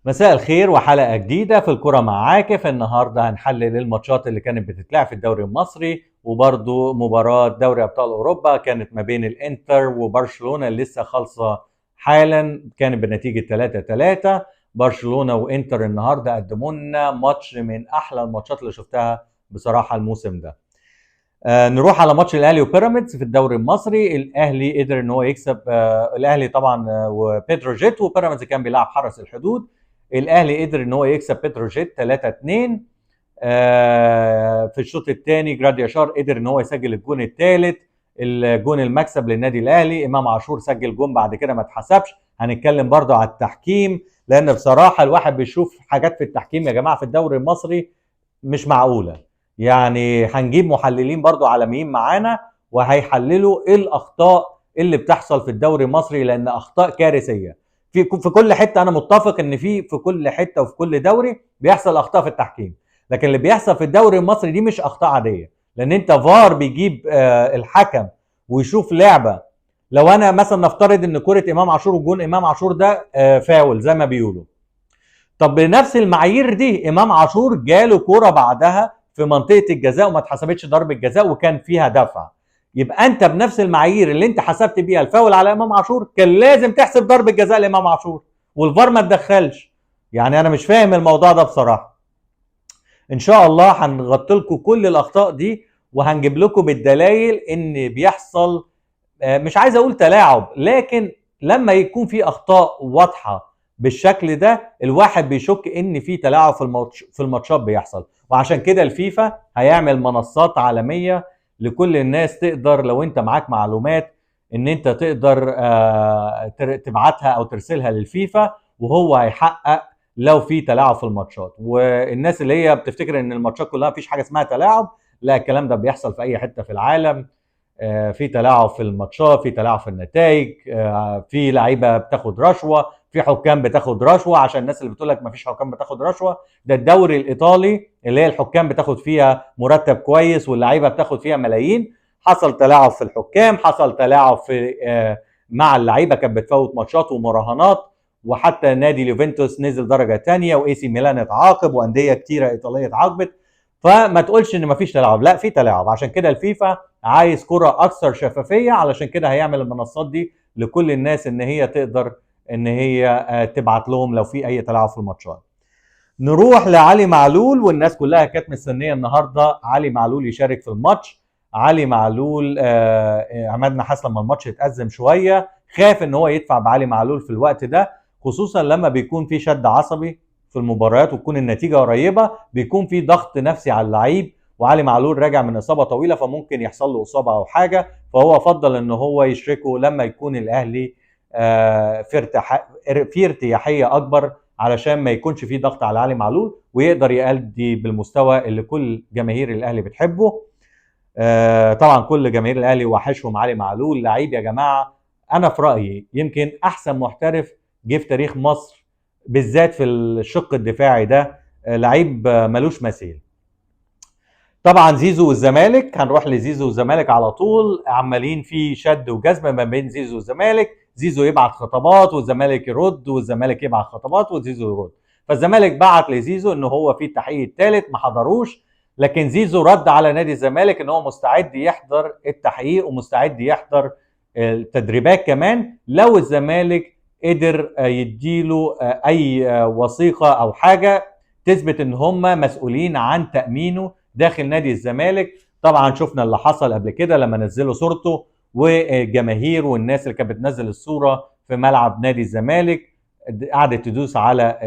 مساء الخير وحلقة جديدة في الكرة مع عاكف. النهاردة هنحلل الماتشات اللي كانت بتتلعب في الدوري المصري، وبرضو مباراة دوري أبطال أوروبا كانت ما بين الإنتر وبرشلونة اللي لسه خالصة حالا، كانت بنتيجة 3-3. برشلونة وإنتر النهاردة قدموا لنا ماتش من أحلى الماتشات اللي شفتها بصراحة الموسم ده. نروح على ماتش الاهلي وبيراميدز في الدوري المصري. الاهلي قدر ان هو يكسب، الاهلي طبعا وبتروجيت، وبيراميدز كان بيلعب حرس الحدود. الاهلي قدر ان هو يكسب بتروجيت 3-2. في الشوط الثاني جرادياشار قدر ان هو يسجل الجون الثالث، الجون المكسب للنادي الاهلي. امام عاشور سجل جون بعد كده ما اتحسبش. هنتكلم برضو على التحكيم، لان بصراحه الواحد بيشوف حاجات في التحكيم يا جماعه في الدوري المصري مش معقوله. يعني هنجيب محللين برضو عالميين معانا وهيحللوا ايه الاخطاء اللي بتحصل في الدوري المصري، لان اخطاء كارثيه في كل حته. انا متفق ان في كل حته وفي كل دوري بيحصل اخطاء في التحكيم، لكن اللي بيحصل في الدوري المصري دي مش اخطاء عاديه. لان انت فار بيجيب الحكم ويشوف لعبه. لو انا مثلا نفترض ان كره امام عاشور وجون امام عاشور ده فاول زي ما بيقولوا، طب بنفس المعايير دي امام عاشور جاله كوره بعدها في منطقه الجزاء وما اتحسبتش ضربه جزاء وكان فيها دفع، يبقى انت بنفس المعايير اللي انت حسبت بيها الفاول على امام عاشور كان لازم تحسب ضربه جزاء لامام عاشور، والفار ما اتدخلش. يعني انا مش فاهم الموضوع ده بصراحه. ان شاء الله هنغطي لكم كل الاخطاء دي وهنجيب لكم بالدلائل ان بيحصل، مش عايز اقول تلاعب، لكن لما يكون في اخطاء واضحه بالشكل ده الواحد بيشك ان في تلاعب في الماتشات بيحصل. وعشان كده الفيفا هيعمل منصات عالميه لكل الناس، تقدر لو انت معاك معلومات ان انت تقدر تبعتها او ترسلها للفيفا، وهو هيحقق لو في تلاعب في الماتشات. والناس اللي هي بتفتكر ان الماتشات كلها مفيش حاجه اسمها تلاعب، لا، الكلام ده بيحصل في اي حته في العالم. في تلاعب في الماتشات، في تلاعب في النتائج، في لعيبه بتاخد رشوه، في حكام بتاخد رشوه. عشان الناس اللي بتقول لك ما فيش حكام بتاخد رشوه، ده الدوري الايطالي اللي هي الحكام بتاخد فيها مرتب كويس واللعيبه بتاخد فيها ملايين. حصل تلاعب في الحكام، حصل تلاعب في مع اللعيبه، كانت بتفوت ماتشات ومراهنات. وحتى نادي اليوفنتوس نزل درجه ثانيه، واي سي ميلان اتعاقب، وانديه كتيره ايطاليه اتعاقبت. فما تقولش ان مفيش تلاعب، لا، في تلاعب. عشان كده الفيفا عايز كرة اكثر شفافية، علشان كده هيعمل المنصات دي لكل الناس ان هي تقدر ان هي تبعت لهم لو في اي تلاعب في الماتشات. نروح لعلي معلول، والناس كلها كانت مستنيه النهارده علي معلول يشارك في الماتش. علي معلول عماد نحاس لما الماتش اتأزم شويه خاف ان هو يدفع بعلي معلول في الوقت ده، خصوصا لما بيكون في شد عصبي في المباريات وتكون النتيجه قريبه، بيكون في ضغط نفسي على اللعيب. وعلي معلول راجع من اصابه طويله فممكن يحصل له اصابه او حاجه، فهو فضل ان هو يشركه لما يكون الاهلي في ارتياحيه اكبر، علشان ما يكونش فيه ضغط على علي معلول ويقدر يأدي بالمستوى اللي كل جماهير الاهلي بتحبه. طبعا كل جماهير الاهلي وحشهم علي معلول، لعيب يا جماعه. انا في رايي يمكن احسن محترف جه في تاريخ مصر، بالذات في الشق الدفاعي ده. لعيب ملوش مثيل. طبعا زيزو والزمالك، هنروح لزيزو والزمالك على طول. عمالين في شد وجذب ما بين زيزو والزمالك، زيزو يبعت خطابات والزمالك يرد، والزمالك يبعت خطابات وزيزو يرد. فالزمالك بعت لزيزو ان هو في التحقيق الثالث ما حضروش، لكن زيزو رد على نادي الزمالك ان هو مستعد يحضر التحقيق ومستعد يحضر التدريبات كمان لو الزمالك قدر يديله اي وثيقه او حاجه تثبت ان هم مسؤولين عن تامينه داخل نادي الزمالك. طبعا شفنا اللي حصل قبل كده لما نزلوا صورته، والجماهير والناس اللي كانت بتنزل الصوره في ملعب نادي الزمالك قعدت تدوس على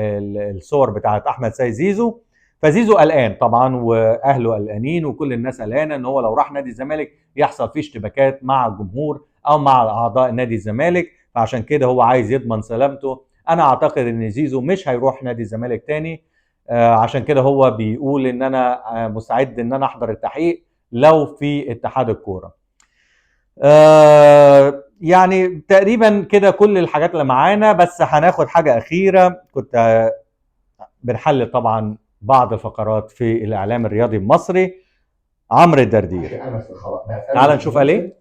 الصور بتاعت احمد سيد زيزو. فزيزو قلقان طبعا، واهله قلقانين، وكل الناس قلقانه ان هو لو راح نادي الزمالك يحصل فيه اشتباكات مع الجمهور او مع اعضاء نادي الزمالك، فعشان كده هو عايز يضمن سلامته. انا اعتقد ان زيزو مش هيروح نادي الزمالك تاني، عشان كده هو بيقول ان انا مستعد ان انا احضر التحقيق لو في اتحاد الكوره. يعني تقريبا كده كل الحاجات اللي معانا، بس هناخد حاجه اخيره. كنت بنحلل طبعا بعض الفقرات في الاعلام الرياضي المصري. عمرو الدردير، انا تعال نشوف قال ايه.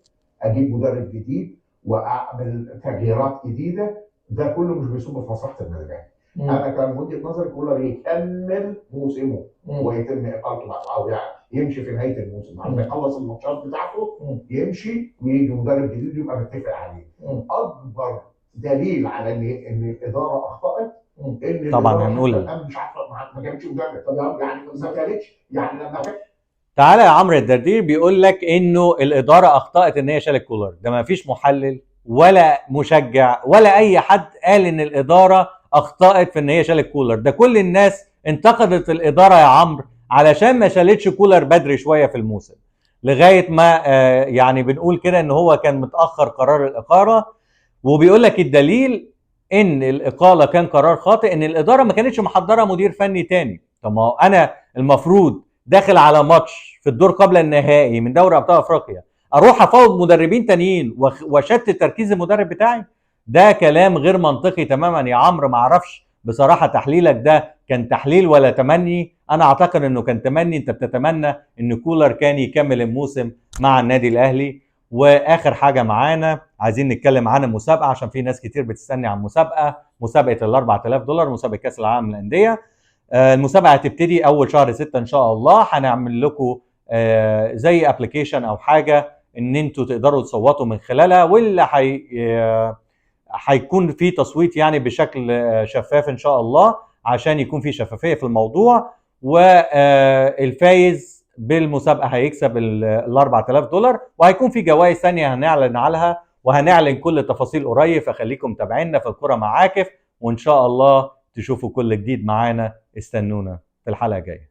اجيب مدرب جديد واعمل تغييرات جديده، ده كله مش بيصب في مصلحه النادي الاهلي. انا كان وجهه نظري كولر يكمل موسمه ويتم اقالته بعد، او يعني يمشي في نهايه الموسم بعد ما يخلص الماتشات بتاعته، يمشي ويجي مدرب جديد يبقى متفق عليه. اكبر دليل على ان الاداره اخطات ان طبعا الاداره حتى هنقول. الان مش عارفه ما جابتش مدرب. طب يعني ما سالتش يعني لما تعالى يا عمرو، الدردير بيقول لك انه الاداره اخطات ان هي شالت كولر. ده ما فيش محلل ولا مشجع ولا اي حد قال ان الاداره اخطات في ان هي شالت كولر. ده كل الناس انتقدت الاداره يا عمرو علشان ما شالتش كولر بدري شويه في الموسم، لغايه ما يعني بنقول كده ان هو كان متاخر قرار الاقاله. وبيقول لك الدليل ان الاقاله كان قرار خاطئ، ان الاداره ما كانتش محضره مدير فني تاني. طب ما هو انا المفروض داخل على ماتش في الدور قبل النهائي من دوري ابطال افريقيا اروح افاوض مدربين تانيين واشتت تركيز المدرب بتاعي؟ ده كلام غير منطقي تماما يا عمرو. ما اعرفش بصراحه تحليلك ده كان تحليل ولا تمني. انا اعتقد انه كان تمني. انت بتتمنى ان كولر كان يكمل الموسم مع النادي الاهلي. واخر حاجه معانا عايزين نتكلم عن المسابقه، عشان في ناس كتير بتستني عن مسابقه ال 4000 دولار، مسابقه كاس العالم للانديه. المسابقه هتبتدي اول شهر 6 ان شاء الله. هنعمل لكم زي ابلكيشن او حاجه ان انتوا تقدروا تصوتوا من خلالها، واللي هيكون في تصويت يعني بشكل شفاف ان شاء الله، عشان يكون في شفافيه في الموضوع. والفايز بالمسابقه هيكسب ال 4000 دولار، وهيكون في جوائز ثانيه هنعلن عنها، وهنعلن كل التفاصيل قريب. فخليكم متابعينا في الكرة مع عاكف، وان شاء الله تشوفوا كل جديد معانا. استنونا في الحلقه الجايه.